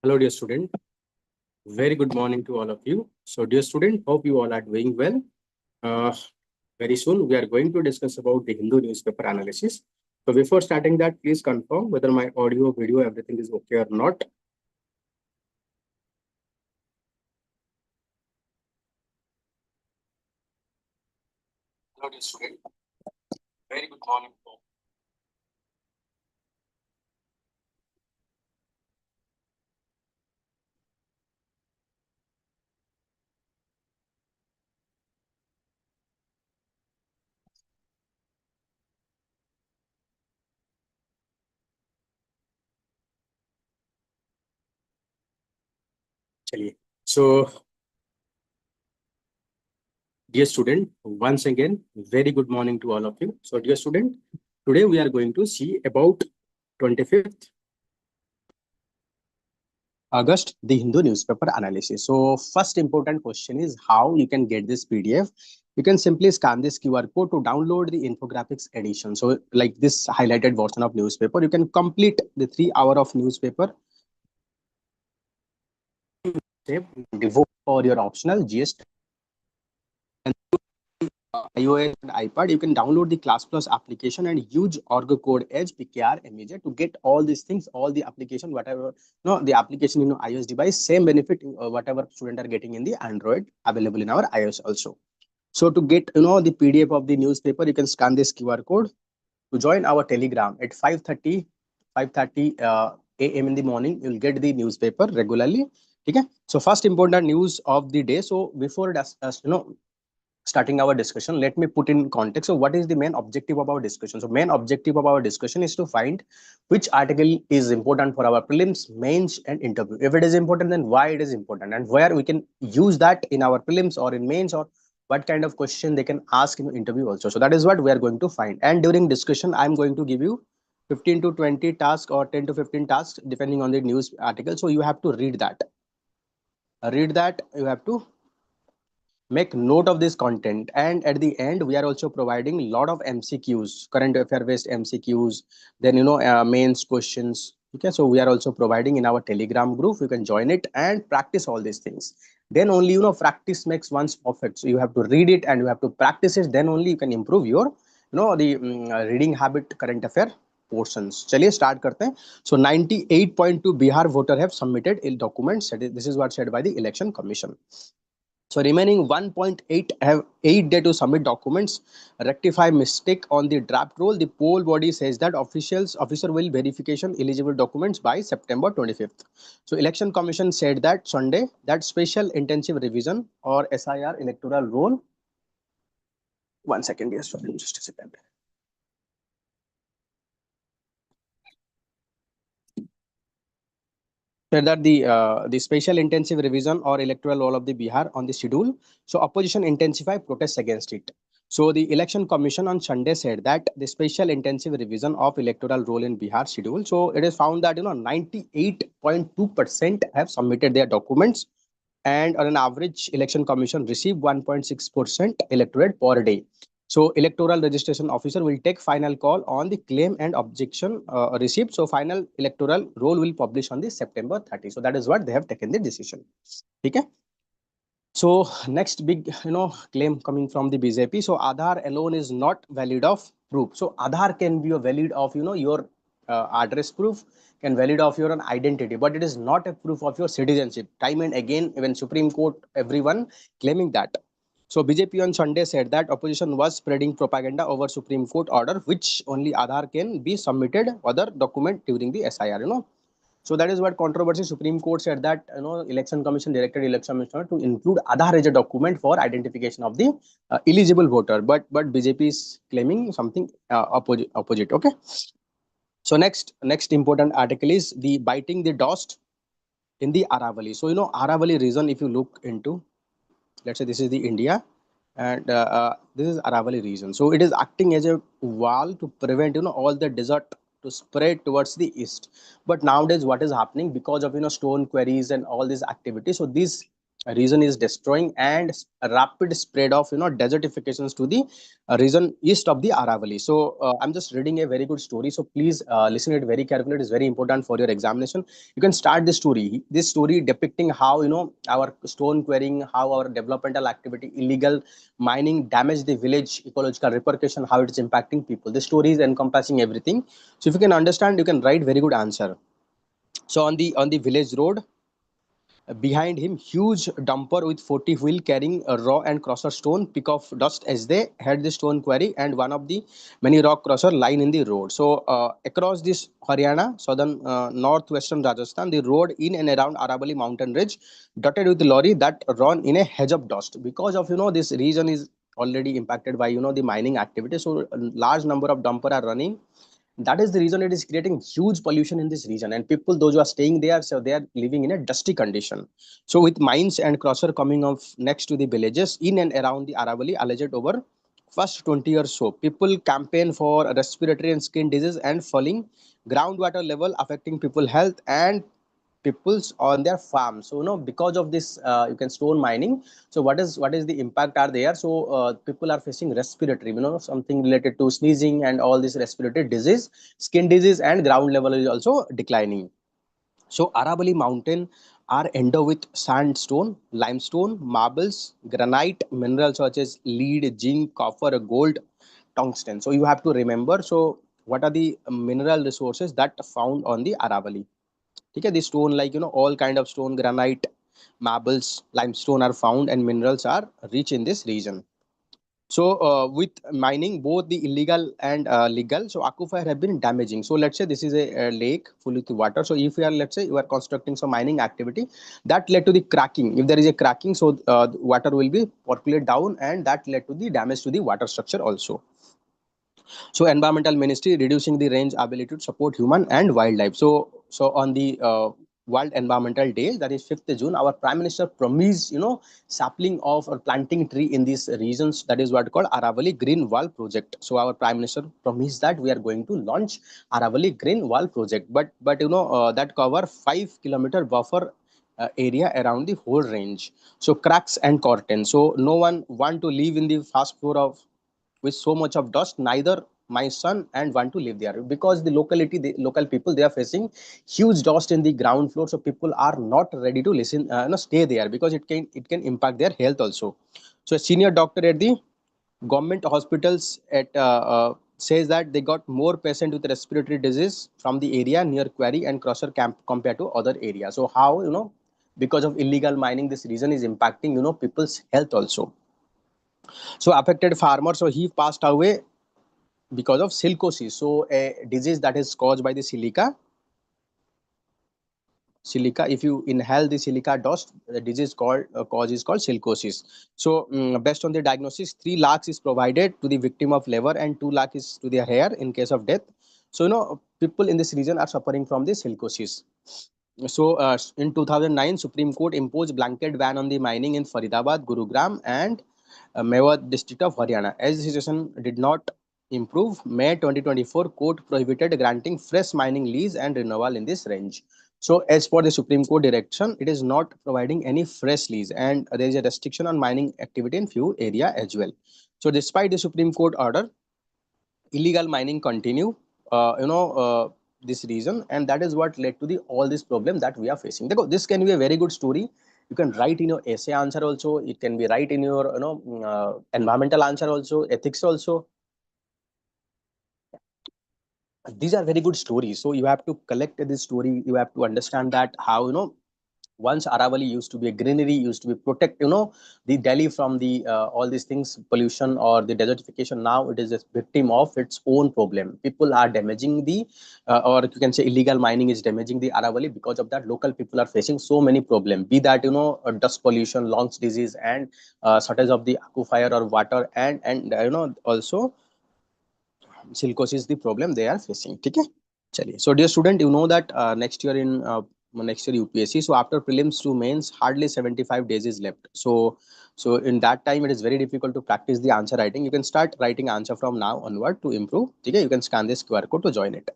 Hello, dear student. Very good morning to all of you. So, dear student, hope you all are doing well. Uh, Very soon, we are going to discuss about the Hindu newspaper analysis. So, before starting that, please confirm whether my audio, video, everything is okay or not. Hello, dear student. Very good morning. चलिए. So, dear student, once again, very good morning to all of you. So, dear student, today we are going to see about 25th August, the Hindu newspaper analysis. So first important question is how you can get this PDF. You can simply scan this QR code to download the infographics edition. So like this highlighted version of newspaper, you can complete the 3 hour of newspaper. Devote for your optional GST. iOS and iPad, you can download the Class Plus application and use org code edge PKR image to get all these things, all the application, whatever, no, the application in iOS device, same benefit, whatever student are getting in the Android available in our iOS also. So to get, the PDF of the newspaper, you can scan this QR code to join our Telegram at 5:30 a.m. in the morning. You'll get the newspaper regularly. Okay. So first important news of the day. So before starting our discussion, let me put in context. So what is the main objective of our discussion? So main objective of our discussion is to find which article is important for our prelims, mains and interview. If it is important, then why it is important and where we can use that in our prelims or in mains, or what kind of question they can ask in interview also. So that is what we are going to find. And during discussion, I'm going to give you 15 to 20 tasks or 10 to 15 tasks depending on the news article. So you have to read that. You have to make note of this content, and at the end we are also providing a lot of MCQs, current affair based MCQs, then mains questions. Okay, so we are also providing in our Telegram group. You can join it and practice all these things. Then only practice makes one's perfect. So you have to read it and you have to practice it, then only you can improve your the reading habit, current affair portions. चलिए start करते हैं. So 98.2 Bihar voter have submitted documents. This is what said by the election commission. So remaining 1.8 have 8 days to submit documents, rectify mistake on the draft roll. The poll body says that officer will verification eligible documents by September 25th. So election commission said that Sunday that special intensive revision or SIR electoral roll. 1 second, yes, sorry, just a second. Said that the special intensive revision or electoral roll of the Bihar on the schedule. So opposition intensify protests against it. So the election commission on Sunday said that the special intensive revision of electoral roll in Bihar schedule. So it is found that 98.2% have submitted their documents, and on an average, election commission received 1.6% electorate per day. So electoral registration officer will take final call on the claim and objection received. So final electoral roll will publish on the September 30. So that is what they have taken the decision. Okay. So next big claim coming from the BJP. So Aadhaar alone is not valid of proof. So Aadhaar can be a valid of your address proof, can valid of your own identity, but it is not a proof of your citizenship. Time and again, even Supreme Court, everyone claiming that. So BJP on Sunday said that opposition was spreading propaganda over Supreme Court order, which only Aadhaar can be submitted other document during the SIR. So that is what controversy. Supreme Court said that election commission directed election commissioner to include Aadhaar as a document for identification of the eligible voter, but BJP is claiming something opposite. Okay. So next important article is the biting the dust in the Aravali. So Aravali region, if you look into, let's say this is the India, and this is Aravali region. So it is acting as a wall to prevent all the desert to spread towards the east. But nowadays what is happening because of stone quarries and all these activities, so these region is destroying, and a rapid spread of desertifications to the region east of the Aravali. So I'm just reading a very good story, so please listen it very carefully. It is very important for your examination. You can start the story, this story depicting how our stone quarrying, how our developmental activity, illegal mining damage the village ecological repercussion, how it is impacting people. The story is encompassing everything. So if you can understand, you can write very good answer. So on the village road, behind him, huge dumper with 40 wheel carrying a raw and crusher stone pick of dust as they head the stone quarry, and one of the many rock crusher line in the road. So across this Haryana, southern northwestern Rajasthan, the road in and around Arabali mountain ridge dotted with lorry that run in a hedge of dust, because of this region is already impacted by the mining activity. So a large number of dumper are running. That is the reason it is creating huge pollution in this region, and people those who are staying there, so they are living in a dusty condition. So with mines and crusher coming off next to the villages in and around the Aravali alleged over first 20 years, so people campaign for respiratory and skin disease and falling groundwater level affecting people health and peoples on their farm. So because of this you can stone mining, so what is the impact are there. So people are facing respiratory, something related to sneezing and all this respiratory disease, skin disease, and ground level is also declining. So Arabali mountain are endowed with sandstone, limestone, marbles, granite, minerals such as lead, zinc, copper, gold, tungsten. So you have to remember, so what are the mineral resources that found on the Aravali? Okay, the stone, like all kind of stone, granite, marbles, limestone are found, and minerals are rich in this region. So with mining, both the illegal and legal, so aquifer have been damaging. So let's say this is a lake full with water. So if you are, let's say you are constructing some mining activity, that led to the cracking. If there is a cracking, so water will be percolate down, and that led to the damage to the water structure also. So environmental ministry reducing the range ability to support human and wildlife. So on the world environmental day, that is 5th June, our prime minister promised sapling of or planting tree in these regions, that is what called Aravali green wall project. So our prime minister promised that we are going to launch Aravali green wall project, but that cover 5 kilometer buffer area around the whole range. So cracks and curtain, so no one want to live in the fast floor of with so much of dust, neither my son and want to live there, because the locality, the local people, they are facing huge dust in the ground floor. So people are not ready to listen, stay there, because it can impact their health also. So a senior doctor at the government hospitals at says that they got more patient with respiratory disease from the area near quarry and crusher camp compared to other areas. So how because of illegal mining, this region is impacting people's health also. So affected farmer, so he passed away because of silicosis. So a disease that is caused by the silica. If you inhale the silica dust, the disease called cause is called silicosis. So based on the diagnosis, 3 lakhs is provided to the victim of labor and 2 lakh is to their hair in case of death. So people in this region are suffering from the silicosis. So in 2009, Supreme Court imposed blanket ban on the mining in Faridabad, Gurugram, and Mewat district of Haryana. As the situation did not improve, May 2024 court prohibited granting fresh mining lease and renewal in this range. So as per the Supreme Court direction, it is not providing any fresh lease, and there is a restriction on mining activity in few area as well. So despite the Supreme Court order, illegal mining continue this reason, and that is what led to the all this problem that we are facing. This can be a very good story. You can write in your essay answer also, it can be write in your environmental answer also, ethics also. These are very good stories, so you have to collect this story. You have to understand that how once Aravali used to be a greenery, used to be protect the Delhi from the all these things, pollution or the desertification. Now it is a victim of its own problem. People are damaging the or you can say illegal mining is damaging the Aravali. Because of that, local people are facing so many problems, be that dust pollution, lungs disease, and shortage of the aquifer or water, and also silicosis the problem they are facing. Okay. Chaliye. So dear student, you know that next year UPSC. So after prelims to mains, hardly 75 days is left. So in that time, it is very difficult to practice the answer writing. You can start writing answer from now onward to improve. Okay, you can scan this QR code to join it.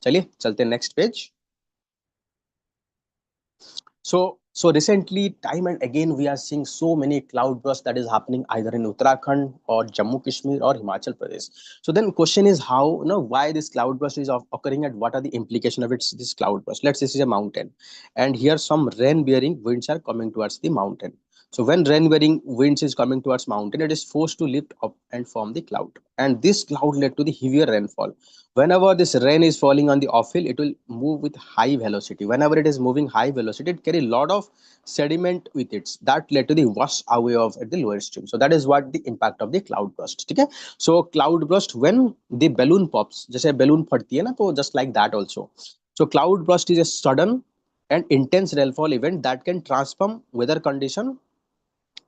चलिए चलते next page. So So recently, time and again, we are seeing so many cloud bursts that is happening either in Uttarakhand or Jammu Kashmir or Himachal Pradesh. So then question is how, why this cloud burst is occurring and what are the implication of its this cloud burst. Let's say this is a mountain, and here some rain bearing winds are coming towards the mountain. So when rain bearing winds is coming towards mountain, it is forced to lift up and form the cloud, and this cloud led to the heavier rainfall. Whenever this rain is falling on the offhill, it will move with high velocity. Whenever it is moving high velocity, it carry a lot of sediment with it that led to the wash away of at the lower stream. So that is what the impact of the cloud burst. Okay, so cloud burst when the balloon pops, जैसे balloon फटती है ना, तो just like that also. So cloud burst is a sudden and intense rainfall event that can transform weather condition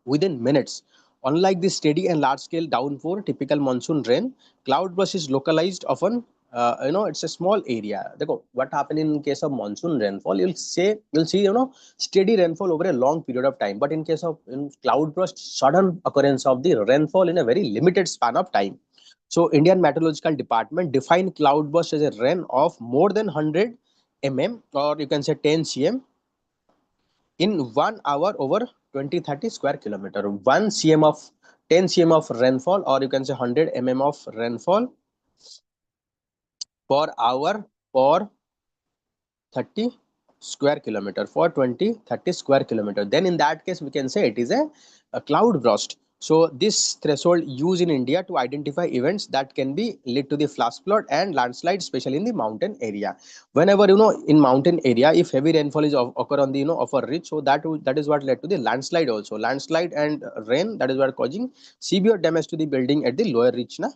within minutes. Unlike the steady and large scale downpour, typical monsoon rain, cloudburst is localized often. It's a small area. Dekho, what happened in case of monsoon rainfall? You'll see, steady rainfall over a long period of time. But in case of cloudburst, sudden occurrence of the rainfall in a very limited span of time. So, Indian Meteorological Department define cloudburst as a rain of more than 100 mm, or you can say 10 cm in 1 hour over 20-30 square kilometer. 1 cm of 10 cm of rainfall, or you can say 100 mm of rainfall per hour for 30 square kilometer, for 20-30 square kilometer, then in that case we can say it is a cloud burst. So this threshold used in India to identify events that can be lead to the flash flood and landslide, especially in the mountain area. Whenever in mountain area, if heavy rainfall is occur on the of a ridge, so that is what led to the landslide also. Landslide and rain, that is what causing severe damage to the building at the lower ridge. Na?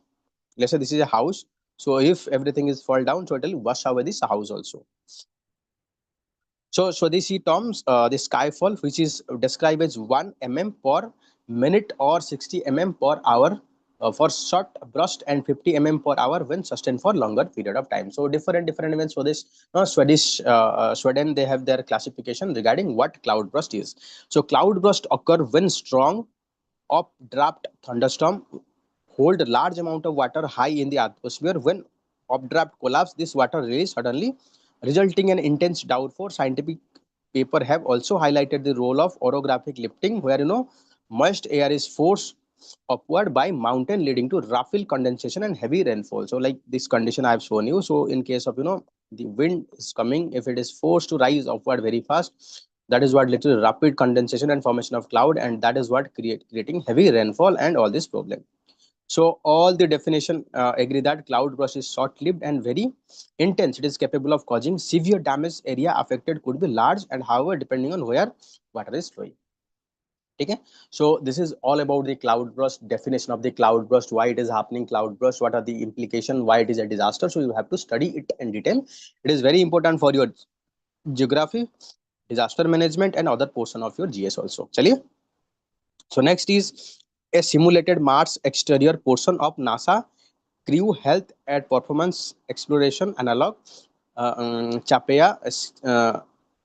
Let's say this is a house. So if everything is fall down, so it will wash away this house also. So they see terms, the skyfall, which is described as 1 mm per minute or 60 mm per hour for short burst, and 50 mm per hour when sustained for longer period of time. So different events. So this Sweden, they have their classification regarding what cloud burst is. So cloud burst occur when strong updraft thunderstorm hold a large amount of water high in the atmosphere. When updraft collapse, this water release suddenly, resulting in intense downpour. Scientific paper have also highlighted the role of orographic lifting, where moist air is forced upward by mountain, leading to rapid condensation and heavy rainfall. So like this condition I have shown you. So in case of the wind is coming, if it is forced to rise upward very fast, that is what leads to rapid condensation and formation of cloud, and that is what creating heavy rainfall and all this problem. So all the definition agree that cloud burst is short-lived and very intense. It is capable of causing severe damage. Area affected could be large, and however, depending on where water is flowing. Okay, so this is all about the cloud burst, definition of the cloud burst, why it is happening, cloud burst, what are the implication, why it is a disaster. So you have to study it in detail. It is very important for your geography, disaster management, and other portion of your GS also. Chaliye. So next is a simulated Mars exterior portion of NASA crew health at performance exploration analog, Chapea,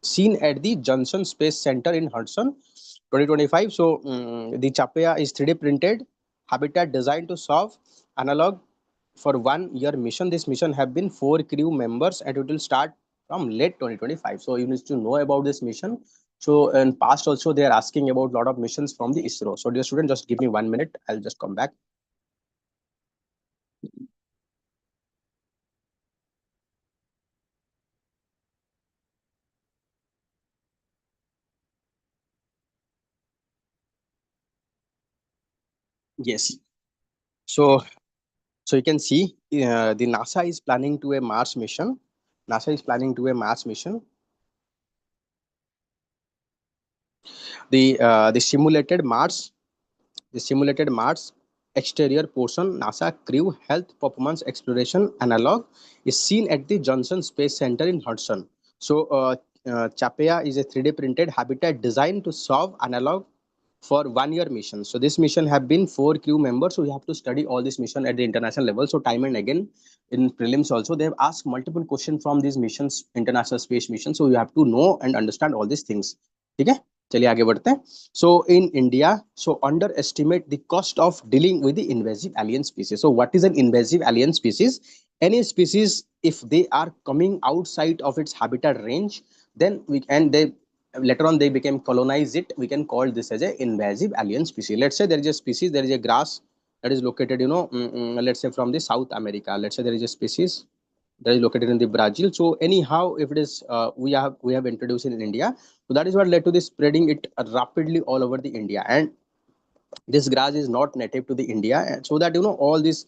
seen at the Johnson Space Center in Hudson 2025. So the Chapea is 3D printed habitat designed to solve analog for 1 year mission. This mission have been 4 crew members, and it will start from late 2025. So you need to know about this mission. So in past also they are asking about a lot of missions from the ISRO. So dear student, just give me 1 minute. I'll just come back. Yes. So so you can see the NASA is planning to a Mars mission. NASA is planning to a Mars mission. The simulated Mars exterior portion NASA crew health performance exploration analog is seen at the Johnson Space Center in Hudson. So Chapea is a 3D printed habitat designed to solve analog for 1 year mission. So this mission have been 4 crew members. So we have to study all this mission at the international level. So time and again in prelims also they have asked multiple questions from these missions, international space missions. So you have to know and understand all these things. Okay. चलिए आगे बढ़ते हैं. So in India, so underestimate the cost of dealing with the invasive alien species. So what is an invasive alien species? Any species, if they are coming outside of its habitat range, then we can they later on they became colonize it, we can call this as a invasive alien species. Let's say there is a species, there is a grass that is located, let's say from the South America. Let's say there is a species that is located in the Brazil. So anyhow, if it is we have introduced in India, so that is what led to the spreading it rapidly all over the India. And this grass is not native to the India, and so that all these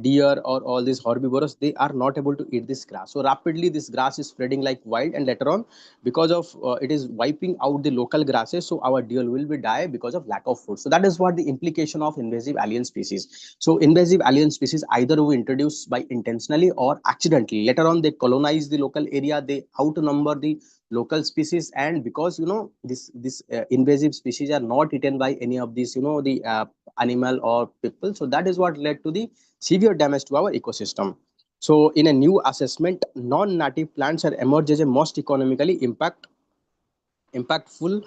deer or all these herbivores, they are not able to eat this grass. So rapidly this grass is spreading like wild, and later on, because of it is wiping out the local grasses, so our deer will be die because of lack of food. So that is what the implication of invasive alien species. So invasive alien species either we introduce by intentionally or accidentally. Later on they colonize the local area, they outnumber the local species, and because this invasive species are not eaten by any of these the animal or people, so that is what led to the severe damage to our ecosystem. So in a new assessment, non-native plants are emerged as a most economically impactful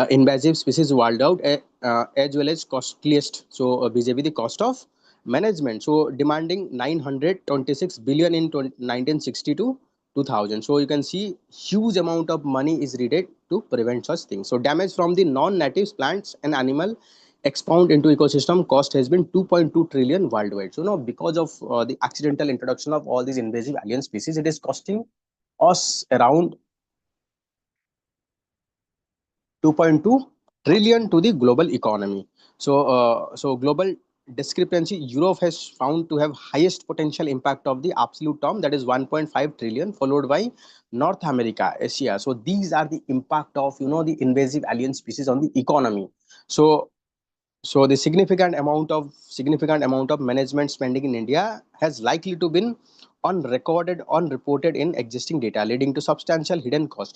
invasive species world out, as well as costliest. So vis-a-vis the cost of management, so demanding 926 billion in 1960 to 2000. So you can see huge amount of money is needed to prevent such things. So damage from the non-native plants and animal expound into ecosystem cost has been 2.2 trillion worldwide. So now because of the accidental introduction of all these invasive alien species, it is costing us around 2.2 trillion to the global economy. So global discrepancy, Europe has found to have highest potential impact of the absolute term, that is 1.5 trillion, followed by North America, Asia. So these are the impact of the invasive alien species on the economy. So the significant amount of management spending in India has likely to been unrecorded, unreported in existing data, leading to substantial hidden cost.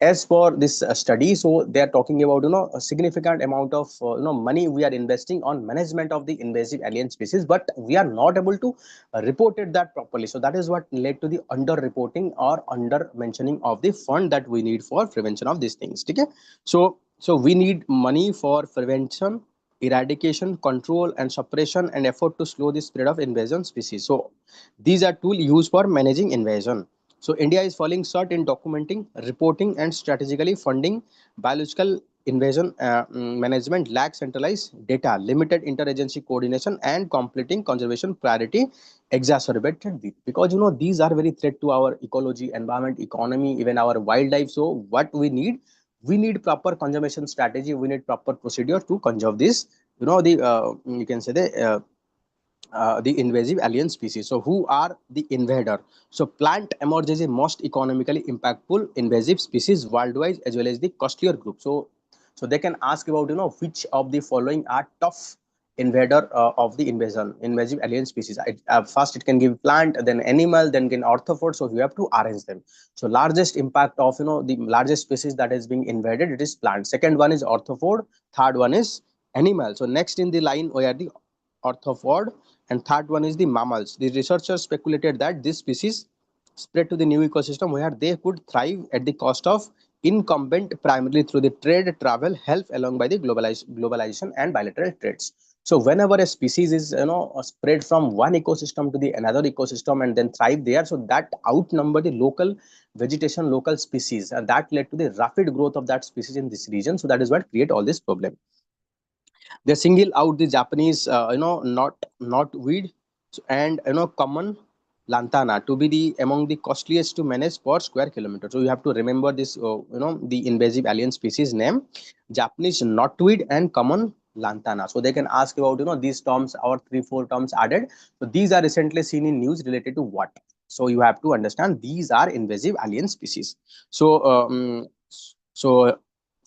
As for this study, so they are talking about a significant amount of money we are investing on management of the invasive alien species, but we are not able to report it that properly. So that is what led to the under reporting or under mentioning of the fund that we need for prevention of these things. Okay, so we need money for prevention, eradication, control, and suppression, and effort to slow the spread of invasion species. So these are tools used for managing invasion. So India is falling short in documenting, reporting, and strategically funding biological invasion management, lack centralized data, limited interagency coordination, and completing conservation priority exacerbated because these are very threat to our ecology, environment, economy, even our wildlife. So what we need proper conservation strategy, we need proper procedure to conserve this the you can say the invasive alien species. So who are the invader? So plant emerges a most economically impactful invasive species worldwide, as well as the costlier group. So they can ask about which of the following are tough invader of the invasive alien species. First it can give plant, then animal, then can arthropod. So you have to arrange them. So largest impact of the largest species that is being invaded, it is plant. Second one is arthropod. Third one is animal. So next in the line we are the arthropod, and third one is the mammals. The researchers speculated that this species spread to the new ecosystem where they could thrive at the cost of incumbent, primarily through the trade, travel, health, along by the globalization and bilateral trades. So whenever a species is spread from one ecosystem to the another ecosystem and then thrive there, so that outnumber the local vegetation, local species, and that led to the rapid growth of that species in this region. So that is what create all this problem. They single out the Japanese, not weed and common lantana to be the among the costliest to manage per square kilometer. So you have to remember this, the invasive alien species name: Japanese knotweed and common lantana. So they can ask about these terms or 3 4 terms added. So these are recently seen in news related to what. So you have to understand these are invasive alien species. So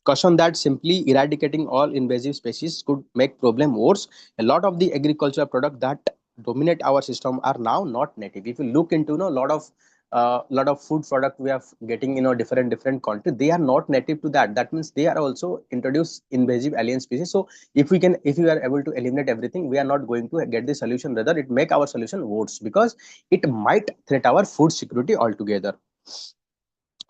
caution that simply eradicating all invasive species could make problem worse. A lot of the agricultural product that dominate our system are now not native. If you look into lot of food product we are getting different country, they are not native to that. That means they are also introduced invasive alien species. So if we are able to eliminate everything, we are not going to get the solution. Rather, it make our solution worse because it might threat our food security altogether.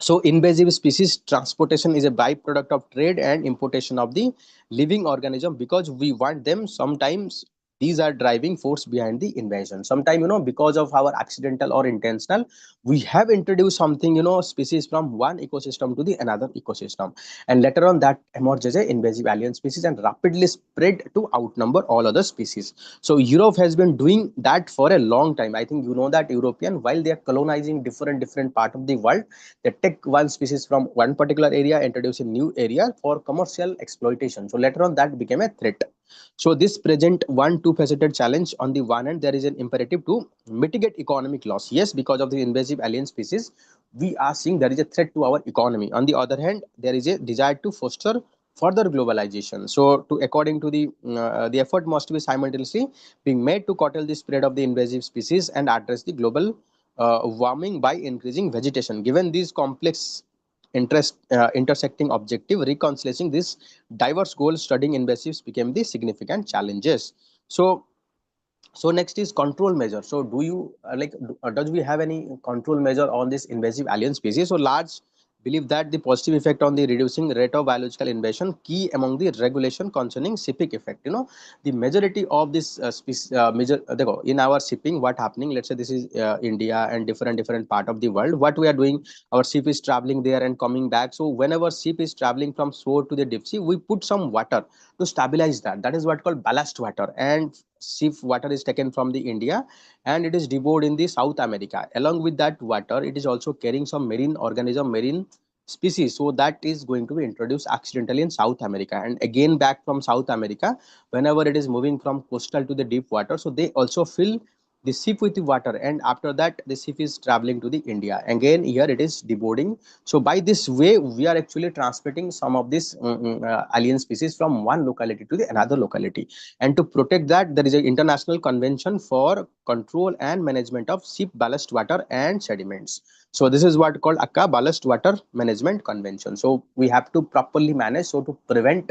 So invasive species transportation is a byproduct of trade and importation of the living organism because we want them. Sometimes these are driving force behind the invasion. Sometimes, because of our accidental or intentional, we have introduced something, species from one ecosystem to the another ecosystem, and later on that emerges a invasive alien species and rapidly spread to outnumber all other species. So Europe has been doing that for a long time. I think that European, while they are colonizing different part of the world, they take one species from one particular area, introduce a new area for commercial exploitation. So later on that became a threat. So this present one two-faceted challenge. On the one hand, there is an imperative to mitigate economic loss. Yes, because of the invasive alien species, we are seeing there is a threat to our economy. On the other hand, there is a desire to foster further globalization. So, according to the effort must be simultaneously being made to curtail the spread of the invasive species and address the global warming by increasing vegetation. Given these complex intersecting objective, reconciling this diverse goals, studying invasives became the significant challenges. So next is control measure. So do you does we have any control measure on this invasive alien species? So large believe that the positive effect on the reducing rate of biological invasion key among the regulation concerning shipping effect. The majority of this species in our shipping, what happening, let's say this is India and different part of the world, what we are doing, our ship is traveling there and coming back. So whenever ship is traveling from shore to the deep sea, we put some water to stabilize that. That is what called ballast water, and sea water is taken from the India and it is devoured in the South America. Along with that water, it is also carrying some marine organism, marine species. So that is going to be introduced accidentally in South America, and again back from South America, whenever it is moving from coastal to the deep water, so they also fill the ship with the water, and after that the ship is traveling to the India. Again here it is deboarding. So by this way we are actually transmitting some of this alien species from one locality to the another locality. And to protect that, there is an international convention for control and management of ship ballast water and sediments. So this is what called akka ballast water management convention. So we have to properly manage, so to prevent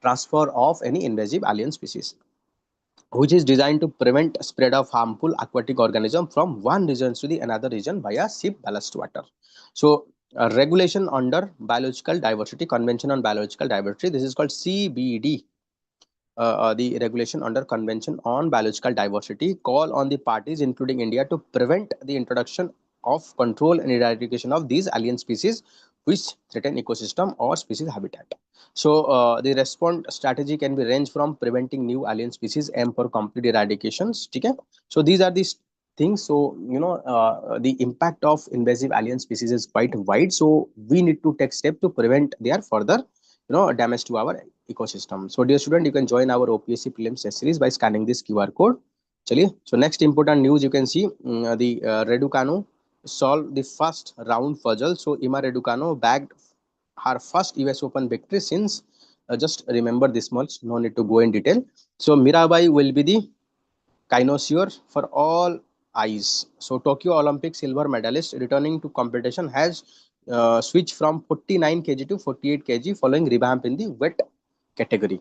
transfer of any invasive alien species, which is designed to prevent spread of harmful aquatic organism from one region to the another region via ship ballast water. So regulation under biological diversity, convention on biological diversity, this is called CBD. The regulation under convention on biological diversity call on the parties including India to prevent the introduction of, control and eradication of these alien species which threaten ecosystem or species habitat. So the response strategy can be range from preventing new alien species and for complete eradications. Okay? So these are the things. So the impact of invasive alien species is quite wide, so we need to take steps to prevent their further damage to our ecosystem. So dear student, you can join our OPSC prelims test series by scanning this QR code. Chaliye. So next important news you can see, the Raducanu solved the first round puzzle. So Ima Raducanu bagged her first US Open victory since, just remember this much, no need to go in detail. So Mirabai will be the connoisseur for all eyes. So Tokyo Olympic silver medalist returning to competition has switched from 49 kg to 48 kg following revamp in the wet category.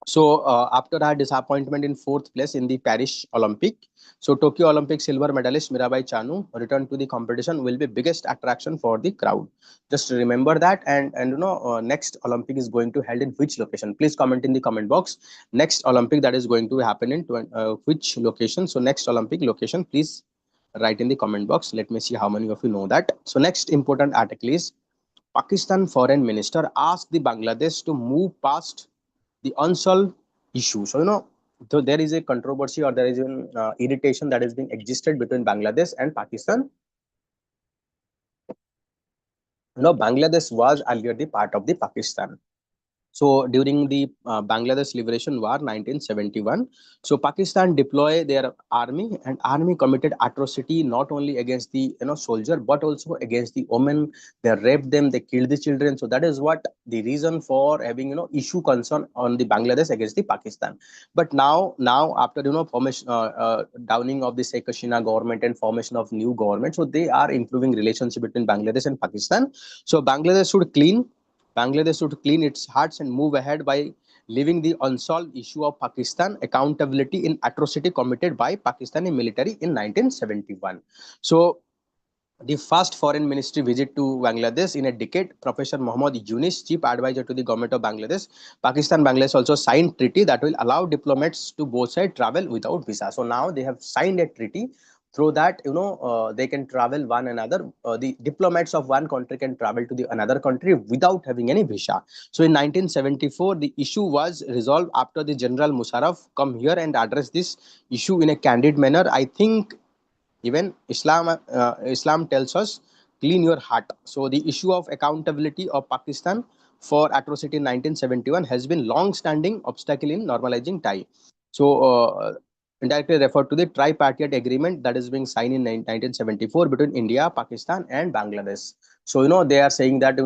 So after her disappointment in fourth place in the Paris Olympic, so Tokyo Olympic silver medalist Mirabai Chanu returned to the competition will be biggest attraction for the crowd. Just remember that, and next Olympic is going to held in which location? Please comment in the comment box. Next Olympic that is going to happen in which location? So next Olympic location, please write in the comment box. Let me see how many of you know that. So next important article is Pakistan Foreign Minister asked the Bangladesh to move past the unsolved issue. So so there is a controversy or there is an irritation that is being existed between Bangladesh and Pakistan. Bangladesh was earlier the part of the Pakistan. So during the Bangladesh Liberation War 1971, so Pakistan deployed their army, and army committed atrocity not only against the soldier but also against the women. They raped them, they killed the children. So that is what the reason for having issue concern on the Bangladesh against the Pakistan. But now after formation downing of the Sheikh Hasina government and formation of new government, so they are improving relationship between Bangladesh and Pakistan. So Bangladesh should clean its hearts and move ahead by leaving the unsolved issue of Pakistan accountability in atrocity committed by Pakistani military in 1971. So the first foreign ministry visit to Bangladesh in a decade. Professor Mohammad Yunus, chief advisor to the government of Bangladesh, Pakistan, Bangladesh also signed treaty that will allow diplomats to both sides travel without visa. So now they have signed a treaty through that they can travel one another. The diplomats of one country can travel to the another country without having any visa. So in 1974, the issue was resolved after the General Musharraf come here and address this issue in a candid manner. I think even Islam tells us clean your heart. So the issue of accountability of Pakistan for atrocity in 1971 has been long-standing obstacle in normalizing tie. So indirectly referred to the tripartite agreement that is being signed in 1974 between India, Pakistan, and Bangladesh. So they are saying that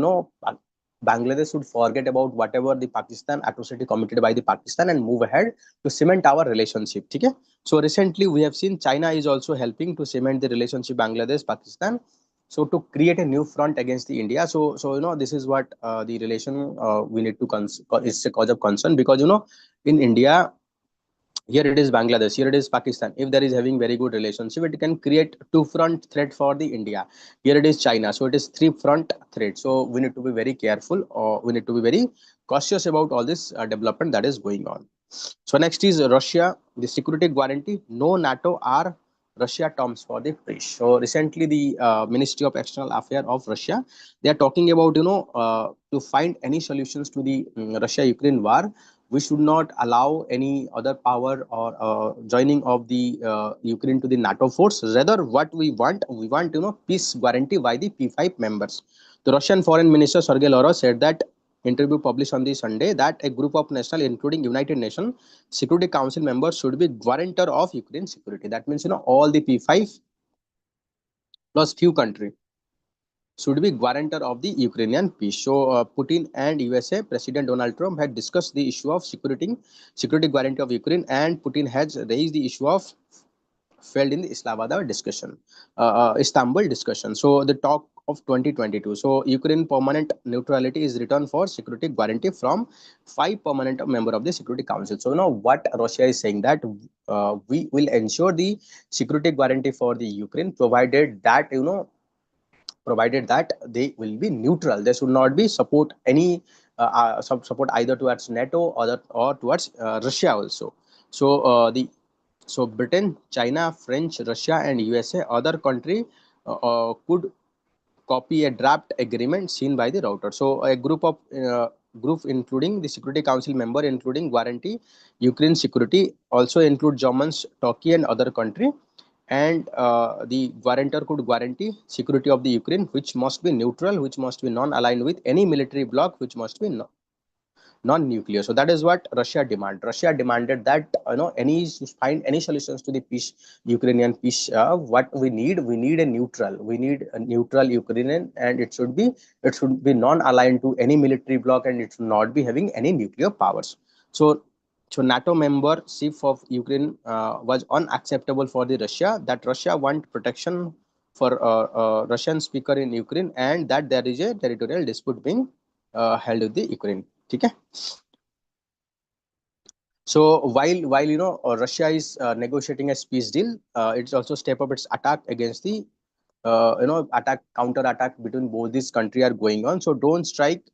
Bangladesh should forget about whatever the Pakistan atrocity committed by the Pakistan and move ahead to cement our relationship. Okay? So recently we have seen China is also helping to cement the relationship Bangladesh Pakistan. So to create a new front against the India. So this is what the relation we need to is a cause of concern, because in India, here it is Bangladesh, here it is Pakistan. If there is having very good relationship, it can create two front threat for the India. Here it is China, so it is three front threat. So we need to be very careful, or we need to be very cautious about all this development that is going on. So next is Russia, the security guarantee, no NATO or Russia terms for the peace. So recently the Ministry of External Affairs of Russia, they are talking about to find any solutions to the Russia-Ukraine war. We should not allow any other power or joining of the Ukraine to the NATO force. Rather, what we want peace guarantee by the P5 members. The Russian Foreign Minister Sergei Lavrov said that interview published on the Sunday that a group of national, including United Nations Security Council members, should be guarantor of Ukraine security. That means all the P5 plus few countries should be guarantor of the Ukrainian peace. So Putin and USA President Donald Trump had discussed the issue of security guarantee of Ukraine, and Putin has raised the issue of failed in the Istanbul discussion. So the talk of 2022. So Ukraine permanent neutrality is returned for security guarantee from 5 permanent member of the Security Council. So what Russia is saying that we will ensure the security guarantee for the Ukraine, provided that they will be neutral. They should not be support any support either towards NATO or towards Russia also. So the so Britain, China, French, Russia, and USA, other country could copy a draft agreement seen by the router. So a group including the Security Council member, including guarantee Ukraine security, also include Germans, Turkey, and other country. And the guarantor could guarantee security of the Ukraine, which must be neutral, which must be non-aligned with any military bloc, which must be non-nuclear. So that is what Russia demanded. Russia demanded that any find any solutions to the peace, Ukrainian peace. What we need a neutral. We need a neutral Ukrainian, and it should be non-aligned to any military bloc, and it should not be having any nuclear powers. So. So NATO membership of Ukraine was unacceptable for the Russia. That Russia want protection for Russian speaker in Ukraine, and that there is a territorial dispute being held with the Ukraine. Okay. So while Russia is negotiating a peace deal, it's also step up its attack against the counter attack between both these countries are going on. So drone strike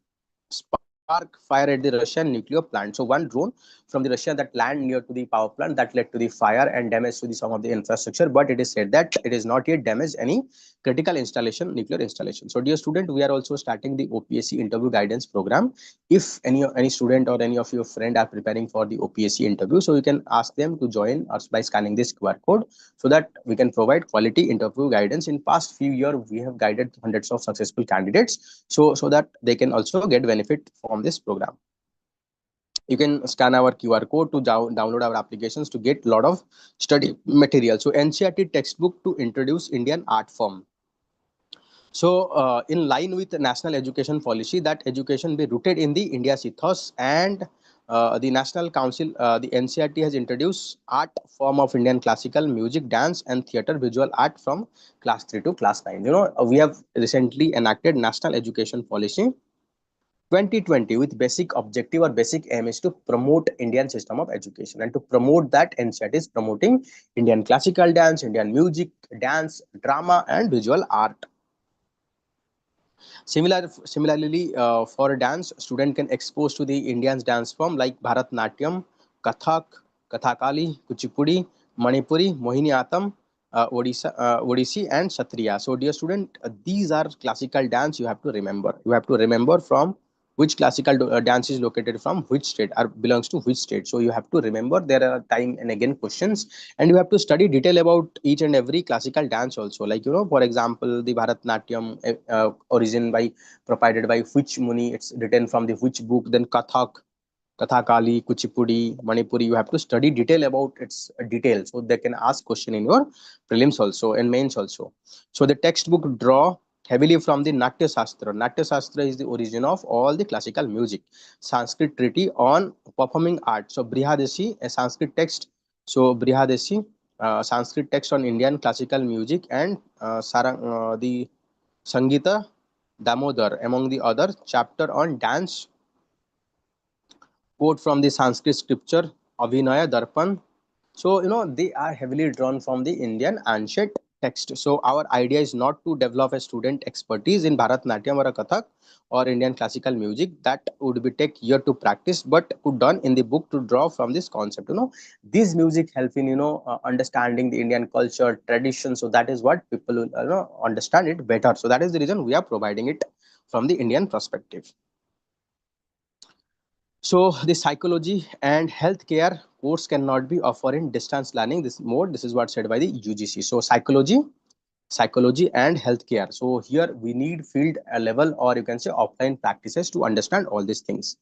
spark fire at the Russian nuclear plant. So one drone from the Russia that land near to the power plant, that led to the fire and damage to the some of the infrastructure. But it is said that it is not yet damaged any critical installation, nuclear installation. So dear student, we are also starting the OPSC interview guidance program. If any student or any of your friend are preparing for the OPSC interview, so you can ask them to join us by scanning this QR code, so that we can provide quality interview guidance. In past few years, we have guided hundreds of successful candidates, so that they can also get benefit from this program. You can scan our QR code to download our applications to get a lot of study material. So NCERT textbook to introduce Indian art form. So in line with the national education policy, that education be rooted in the India's ethos, and the National Council, the NCERT has introduced art form of Indian classical music, dance, and theatre visual art from class 3 to class 9. We have recently enacted national education policy 2020 with basic objective or basic aim is to promote Indian system of education, and to promote that NCERT is promoting Indian classical dance, Indian music, dance, drama and visual art. Similarly, for dance, student can expose to the Indian dance form like Bharatnatyam, Kathak, Kathakali, Kuchipudi, Manipuri, Mohiniyattam, Odissi, and Satriya. So, dear student, these are classical dance you have to remember. You have to remember from which classical dance is located from which state or belongs to which state. So, you have to remember there are time and again questions, and you have to study detail about each and every classical dance also, like for example the Bharatnatyam origin by provided by which Muni, it's written from the which book, then Kathakali, Kuchipudi, Manipuri, you have to study detail about its detail, so they can ask question in your prelims also and mains also. So the textbook draw heavily from the Natya Shastra. Natya Shastra is the origin of all the classical music. Sanskrit treaty on performing art. So Brihadesi, a Sanskrit text. So Brihadesi, Sanskrit text on Indian classical music, and the Sangita Damodar, among the other chapter on dance, quote from the Sanskrit scripture Abhinaya Darpan. So, they are heavily drawn from the Indian ancient text. So, our idea is not to develop a student expertise in Bharatnatyam or a Kathak or Indian classical music. That would be take year to practice, but put done in the book to draw from this concept. These music help in, understanding the Indian culture, tradition. So, that is what people will, understand it better. So, that is the reason we are providing it from the Indian perspective. So the psychology and healthcare course cannot be offered in distance learning this mode. This is what said by the UGC. So psychology and healthcare. So here we need field level, or you can say offline practices to understand all these things.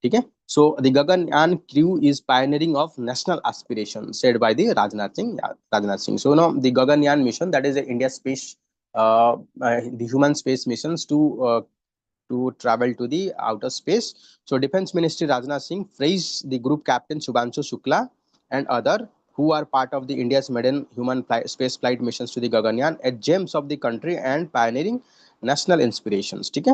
Okay. So the Gaganyaan crew is pioneering of national aspiration, said by the Rajnath Singh. Rajnath Singh. So now the Gaganyaan mission, that is the India space, the human space missions to travel to the outer space. So Defense Ministry Rajnath Singh praised the group captain Subhanshu Shukla and other who are part of the India's maiden human space flight missions to the Gaganyaan, as gems of the country and pioneering national inspirations. Okay?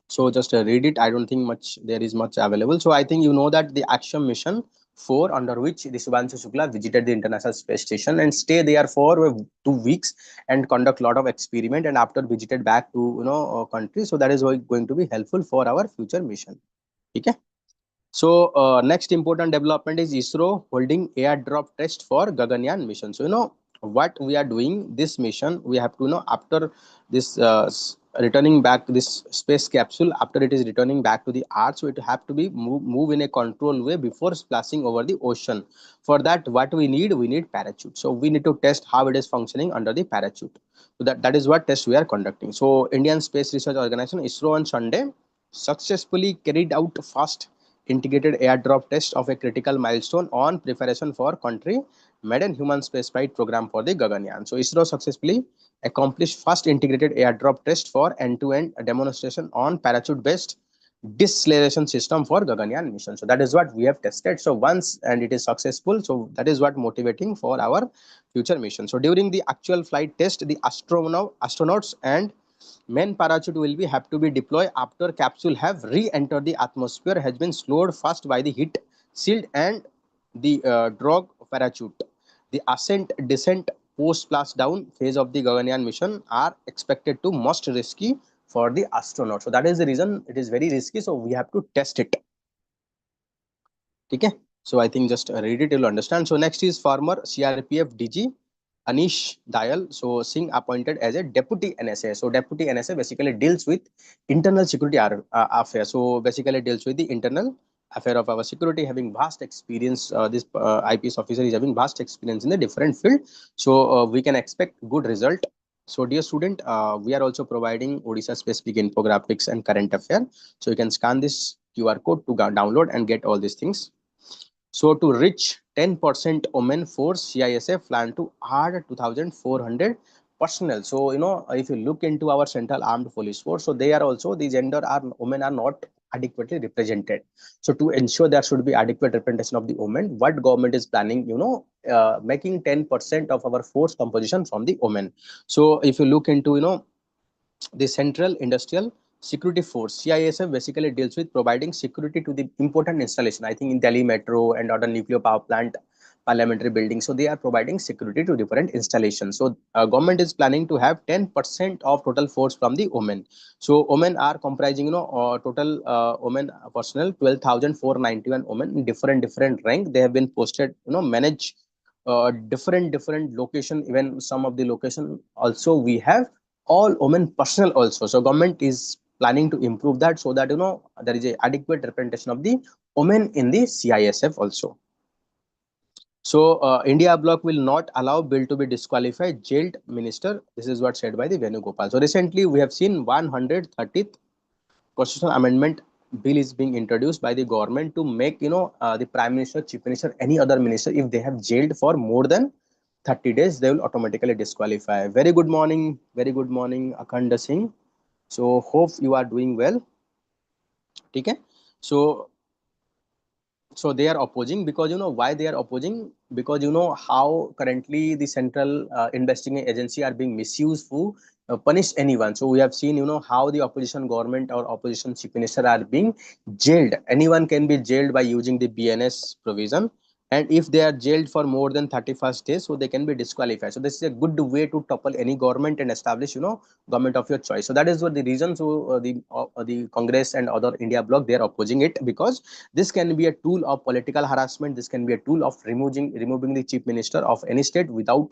So just read it. I don't think much there is much available. So I think that the action mission 4, under which the Subhanshu Shukla visited the International Space Station and stay there for 2 weeks and conduct a lot of experiment, and after visited back to country. So that is going to be helpful for our future mission. Okay. So next important development is ISRO holding airdrop test for Gaganyaan mission. So what we are doing this mission, we have to after this returning back this space capsule, after it is returning back to the Earth, so it have to be move in a control way before splashing over the ocean. For that, what we need parachute. So we need to test how it is functioning under the parachute. So that is what test we are conducting. So Indian Space Research Organization ISRO on Sunday successfully carried out fast integrated airdrop test of a critical milestone on preparation for country maiden human spaceflight program for the Gaganyaan. So ISRO successfully accomplished first integrated airdrop test for end-to-end demonstration on parachute-based deceleration system for Gaganyaan mission. So that is what we have tested. So once and it is successful, so that is what motivating for our future mission. So during the actual flight test, the astronauts and main parachute will be have to be deployed after capsule have re-entered the atmosphere, has been slowed fast by the heat shield and the drag parachute. The ascent, descent, post splashdown phase of the Gaganyaan mission are expected to most risky for the astronaut. So that is the reason it is very risky. So we have to test it. Okay. So I think just read it, you'll understand. So next is former CRPF DG Anish Dayal. So Singh appointed as a deputy NSA. So deputy NSA basically deals with internal security affairs. So basically deals with the internal affair of our security, having vast experience. This IPS officer is having vast experience in the different field. So we can expect good result. So dear student, we are also providing Odisha specific infographics and current affair. So you can scan this QR code to download and get all these things. So to reach 10% women force, CISF plan to add 2,400 personnel. So if you look into our Central Armed Police Force, so they are also the gender are women are not adequately represented. So to ensure there should be adequate representation of the women, what government is planning, making 10% of our force composition from the women. So if you look into the Central Industrial security force. CISF basically deals with providing security to the important installation. I think in Delhi Metro and other nuclear power plant, parliamentary buildings. So they are providing security to different installations. So government is planning to have 10% of total force from the women. So women are comprising, total women personnel 12,491 women in different rank. They have been posted, manage different location. Even some of the location also we have all women personnel also. So government is planning to improve that, so that there is a adequate representation of the women in the CISF also. So India bloc will not allow bill to be disqualified jailed minister. This is what said by the Venugopal. So recently we have seen 130th constitutional amendment bill is being introduced by the government to make the prime minister, chief minister, any other minister, if they have jailed for more than 30 days, they will automatically disqualify. Very good morning, Akhanda Singh. So hope you are doing well. Okay. So so they are opposing because why they are opposing, because how currently the central investigating agency are being misused to punish anyone. So we have seen how the opposition government or opposition chief minister are being jailed. Anyone can be jailed by using the BNS provision, and if they are jailed for more than 31st days, so they can be disqualified. So this is a good way to topple any government and establish government of your choice. So that is what the reason. So the Congress and other India bloc, they are opposing it, because this can be a tool of political harassment. This can be a tool of removing the chief minister of any state without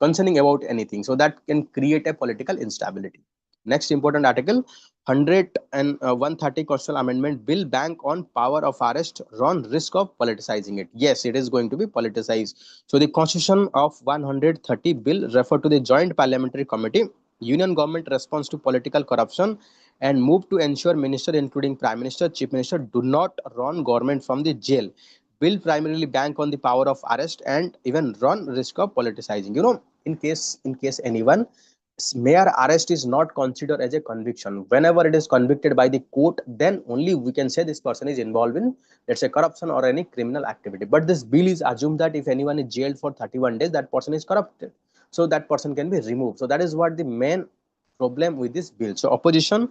concerning about anything. So that can create a political instability. Next important article, 100 and 130 constitutional amendment bill bank on power of arrest, run risk of politicizing it. Yes, it is going to be politicized. So the constitution of 130 bill refer to the joint parliamentary committee union government response to political corruption and move to ensure minister including prime minister, chief minister do not run government from the jail. Bill primarily bank on the power of arrest and even run risk of politicizing. In case anyone mere arrest is not considered as a conviction. Whenever it is convicted by the court, then only we can say this person is involved in, let's say, corruption or any criminal activity. But this bill is assumed that if anyone is jailed for 31 days, that person is corrupted, so that person can be removed. So that is what the main problem with this bill. So opposition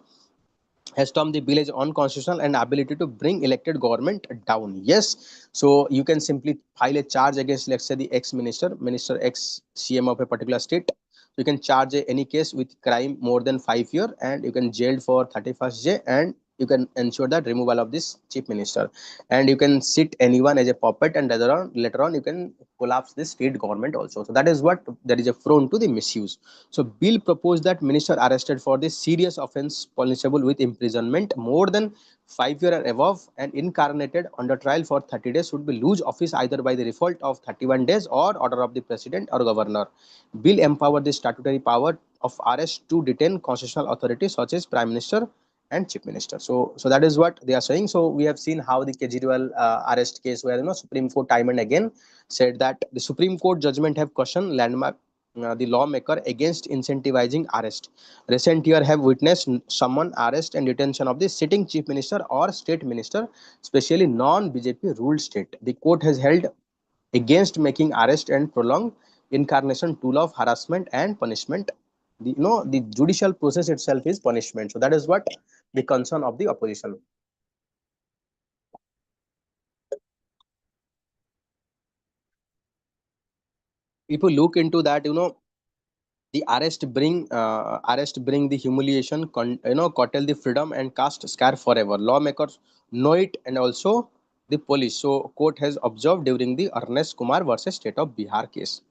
has termed the bill as unconstitutional and ability to bring elected government down. Yes, so you can simply file a charge against, let's say, the minister X CM of a particular state. You can charge any case with crime more than 5 years, and you can jailed for 31st day, and you can ensure that removal of this chief minister, and you can sit anyone as a puppet, and later on you can collapse the state government also. So that is what that is a prone to the misuse. So bill proposed that minister arrested for this serious offence punishable with imprisonment more than 5 years and above and incarnated under trial for 30 days should be lose office either by the default of 31 days or order of the president or governor. Bill empowered the statutory power of arrest to detain constitutional authorities such as prime minister and chief minister. So that is what they are saying. So we have seen how the Kejriwal arrest case, where Supreme Court time and again said that the Supreme Court judgment have questioned landmark the lawmaker against incentivizing arrest. Recent year have witnessed someone arrest and detention of the sitting chief minister or state minister, especially non-BJP ruled state. The court has held against making arrest and prolonged incarnation tool of harassment and punishment. The judicial process itself is punishment. So that is what the concern of the opposition. If you look into that, the arrest bring the humiliation, curtail the freedom and cast scar forever. Lawmakers know it, and also the police. So court has observed during the Ernest Kumar versus state of Bihar case.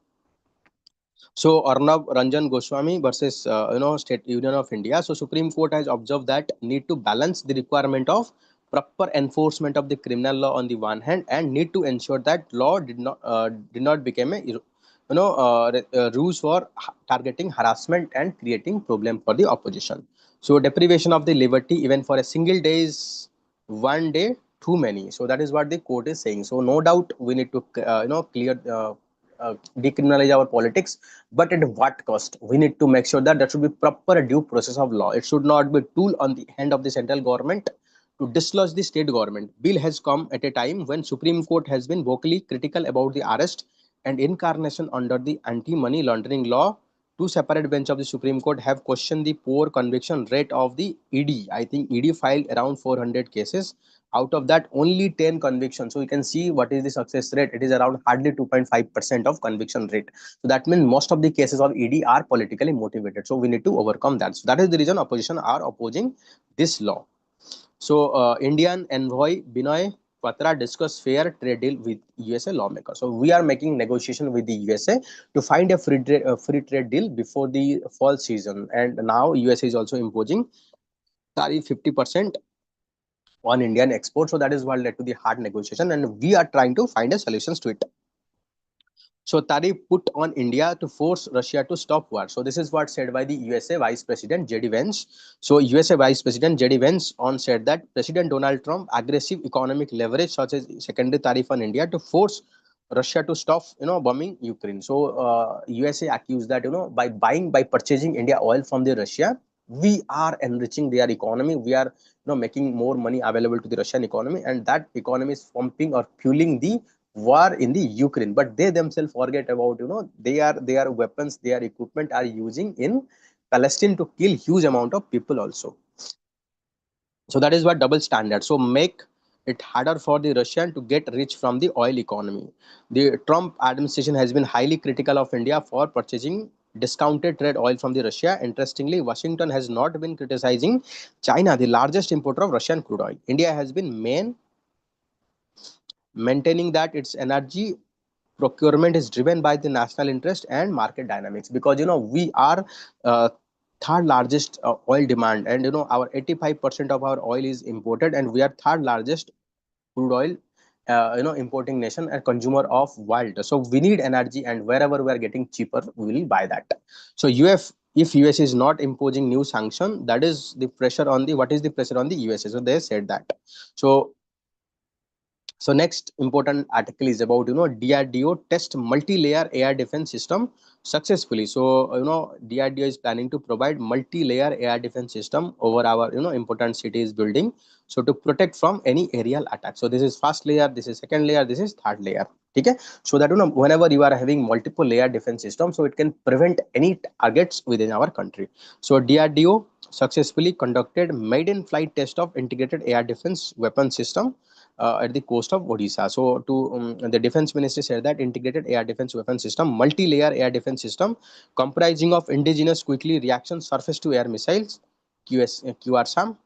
So Arnab Ranjan Goswami versus State Union of India. So Supreme Court has observed that need to balance the requirement of proper enforcement of the criminal law on the one hand, and need to ensure that law did not become a rules for targeting harassment and creating problem for the opposition. So deprivation of the liberty even for a single day is one day too many. So that is what the court is saying. So no doubt we need to clear decriminalize our politics, but at what cost? We need to make sure that there should be proper due process of law. It should not be tool on the hand of the central government to dislodge the state government. Bill has come at a time when Supreme Court has been vocally critical about the arrest and incarnation under the anti-money laundering law, 2018 law. So Supreme Court has been saying that the arrest bring the humiliation, curtail the freedom and cast scar forever. Lawmakers know it, and also the police. So two separate bench of the Supreme Court have questioned the poor conviction rate of the ED. I think ED filed around 400 cases. Out of that, only 10 convictions. So you can see what is the success rate. It is around hardly 2.5% of conviction rate. So that means most of the cases of ED are politically motivated. So we need to overcome that. So that is the reason opposition are opposing this law. So Indian envoy Binoy Patra discussed fair trade deal with USA lawmakers. So we are making negotiation with the USA to find a free trade deal before the fall season. And now USA is also imposing tariff 50% on Indian export. So that is what led to the hard negotiation, and we are trying to find a solutions to it. So tariff put on India to force Russia to stop war. So this is what said by the USA Vice President J.D. Vance. So USA Vice President J.D. Vance on said that President Donald Trump aggressive economic leverage such as secondary tariff on India to force Russia to stop, bombing Ukraine. So USA accused that, by purchasing India oil from the Russia, we are enriching their economy. We are, making more money available to the Russian economy, and that economy is pumping or fueling the war in the Ukraine. But they themselves forget about, their weapons, their equipment are using in Palestine to kill huge amount of people also. So that is what double standard. So make it harder for the Russian to get rich from the oil economy. The Trump administration has been highly critical of India for purchasing discounted trade oil from the Russia. Interestingly, Washington has not been criticizing China, the largest importer of Russian crude oil. India has been maintaining that its energy procurement is driven by the national interest and market dynamics, because we are uh, third largest oil demand, and our 85% of our oil is imported, and we are third largest crude oil importing nation and consumer of wild. So we need energy, and wherever we are getting cheaper, we will buy that. So if US is not imposing new sanction, that is the pressure on the, what is the pressure on the USA? So they said that. So next important article is about, DRDO test multi-layer air defense system successfully. So DRDO is planning to provide multi-layer air defense system over our important cities building, so to protect from any aerial attack. So this is first layer, this is second layer, this is third layer. Okay, so that whenever you are having multiple layer defense system, so it can prevent any targets within our country. So DRDO successfully conducted maiden flight test of integrated air defense weapon system at the coast of Odisha. So, the defense ministry said that integrated air defense weapon system, multi-layer air defense system, comprising of indigenous quickly reaction surface-to-air missiles, QRSAM,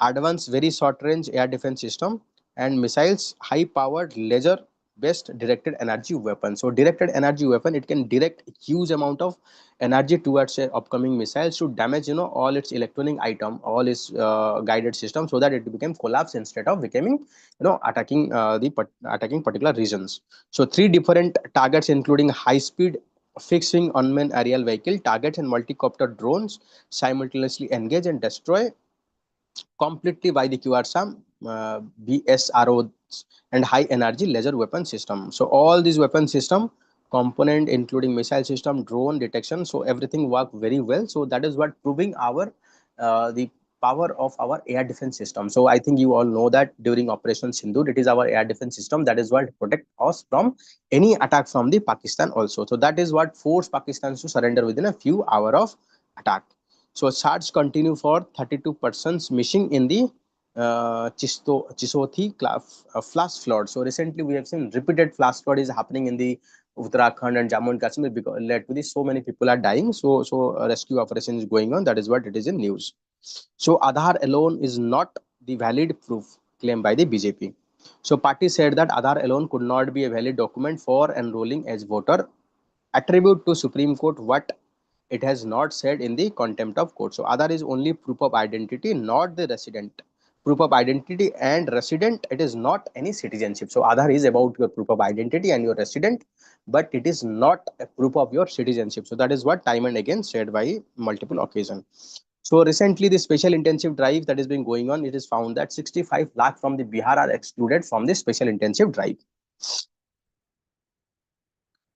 advanced very short-range air defense system, and missiles, high-powered laser based directed energy weapon. So directed energy weapon, it can direct huge amount of energy towards a upcoming missiles to damage all its electronic item, all its guided system, so that it became collapse instead of becoming attacking attacking particular regions. So three different targets including high speed fixed wing unmanned aerial vehicle targets and multi-copter drones simultaneously engage and destroy completely by the QRSAM, BSROs, and high energy laser weapon system. So all these weapon system component, including missile system, drone detection, so everything work very well. So that is what proving our the power of our air defense system. So I think you all know that during Operation Sindoor, it is our air defense system that is what protect us from any attack from the Pakistan also. So that is what forced Pakistan to surrender within a few hours of attack. So search continue for 32 persons missing in the Chisothi flash flood. So recently we have seen repeated flash flood is happening in the Uttarakhand and Jammu and Kashmir, because led to this so many people are dying. So rescue operation is going on. That is what it is in news. So Aadhaar alone is not the valid proof claimed by the BJP. So party said that Aadhaar alone could not be a valid document for enrolling as voter. Attribute to Supreme Court what it has not said in the contempt of court. So Aadhaar is only proof of identity, not the resident. Proof of identity and resident, it is not any citizenship. So Aadhaar is about your proof of identity and your resident, but it is not a proof of your citizenship. So that is what time and again said by multiple occasions. So recently, the special intensive drive that is being going on, it is found that 65 lakh from the Bihar are excluded from the special intensive drive.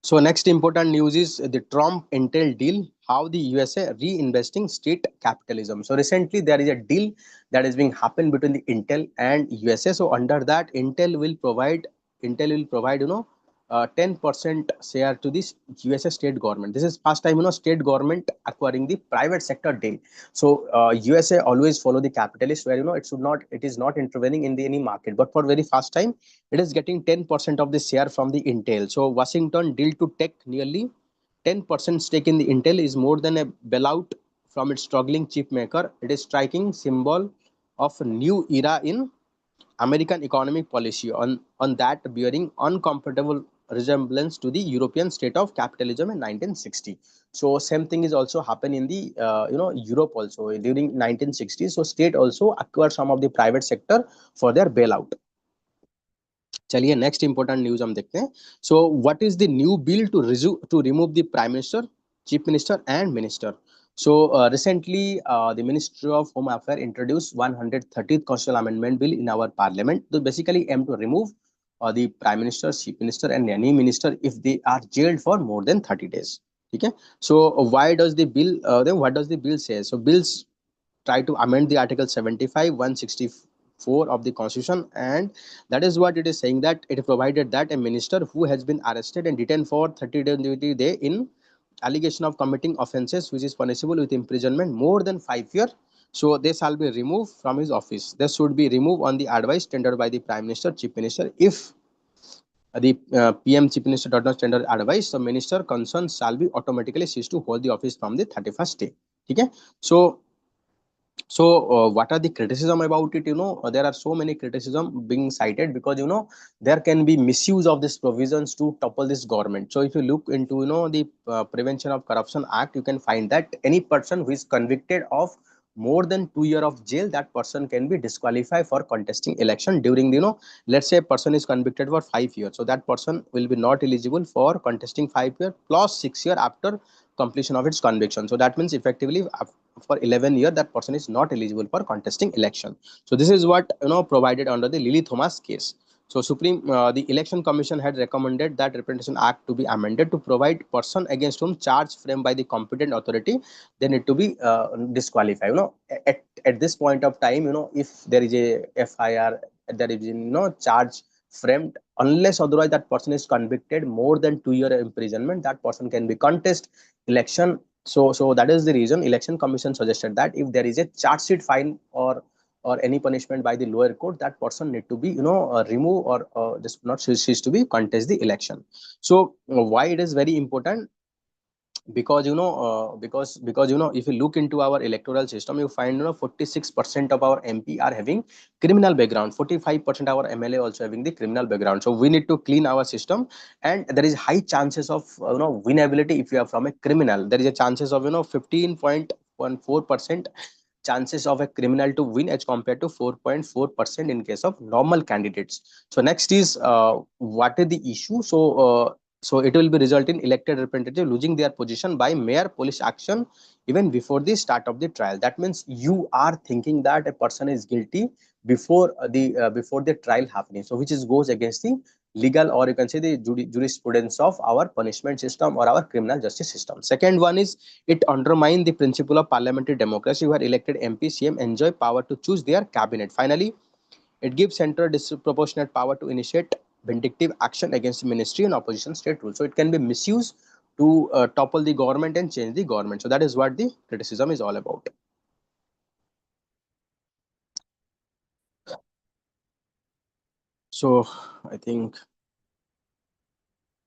So next important news is the Trump Intel deal, how the USA reinvesting state capitalism. So recently there is a deal that is being happened between the Intel and USA. So under that Intel will provide 10% share to this USA state government. This is first time state government acquiring the private sector deal. So USA always follow the capitalist where it is not intervening in the any market, but for very first time it is getting 10% of the share from the Intel. So Washington deal to take nearly 10% stake in the Intel is more than a bailout from its struggling chip maker. It is striking symbol of a new era in American economic policy on that bearing uncomfortable resemblance to the European state of capitalism in 1960. So same thing is also happened in the Europe also during 1960s. So state also acquired some of the private sector for their bailout. चलिए next important news हम देखते हैं. So what is the new bill to remove the prime minister, chief minister and minister. So recently, the Ministry of Home Affairs introduced 130th constitutional amendment bill in our parliament to basically aim to remove the prime minister, chief minister, and any minister if they are jailed for more than 30 days. Okay. So why does the bill? Then what does the bill say? So bills try to amend the Article 75, 164 of the Constitution, and that is what it is saying, that it provided that a minister who has been arrested and detained for 30 days in allegation of committing offences which is punishable with imprisonment more than 5 years, so they shall be removed from his office. This should be removed on the advice tendered by the Prime Minister, Chief Minister. If the PM Chief Minister does not tender advice, the minister concerned shall be automatically ceased to hold the office from the 31st day. Okay. So what are the criticism about it? There are so many criticism being cited because there can be misuse of these provisions to topple this government. So if you look into the Prevention of Corruption Act, you can find that any person who is convicted of more than 2 years of jail, that person can be disqualified for contesting election during the let's say a person is convicted for 5 years, so that person will be not eligible for contesting 5 years plus 6 years after completion of its conviction. So that means effectively for 11 years that person is not eligible for contesting election. So this is what provided under the Lily Thomas case. So the Election Commission had recommended that Representation Act to be amended to provide person against whom charge framed by the competent authority, they need to be disqualified. At this point of time, if there is a FIR, there is charge framed, unless otherwise that person is convicted more than 2 year imprisonment, that person can be contest election. So that is the reason Election Commission suggested that if there is a charge sheet fine or any punishment by the lower court, that person need to be removed or just not cease to be contest the election. So why it is very important? Because if you look into our electoral system, you find 46% of our MP are having criminal background, 45% our MLA also having the criminal background. So we need to clean our system, and there is high chances of winnability if you are from a criminal. There is a chances of 15.14% chances of a criminal to win as compared to 4.4% in case of normal candidates. So next is what is the issue? So it will be result in elected representative losing their position by mere police action even before the start of the trial. That means you are thinking that a person is guilty before the trial happening. So which is goes against the legal, or you can say the jurisprudence of our punishment system or our criminal justice system. Second one is it undermines the principle of parliamentary democracy where elected MP, CM enjoy power to choose their cabinet. Finally, it gives central disproportionate power to initiate vindictive action against the ministry and opposition state rule. So it can be misused to topple the government and change the government. So that is what the criticism is all about. So I think,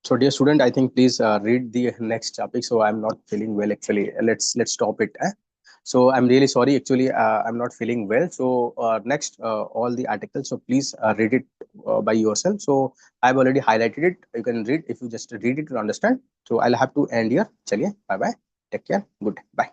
so dear student, I think please read the next topic. So I'm not feeling well actually. Let's stop it. So I'm really sorry. Actually, I'm not feeling well. So next, all the articles. So please read it by yourself. So I've already highlighted it. You can read if you just read it to understand. So I'll have to end here. Chaliye, bye bye. Take care. Good. Bye.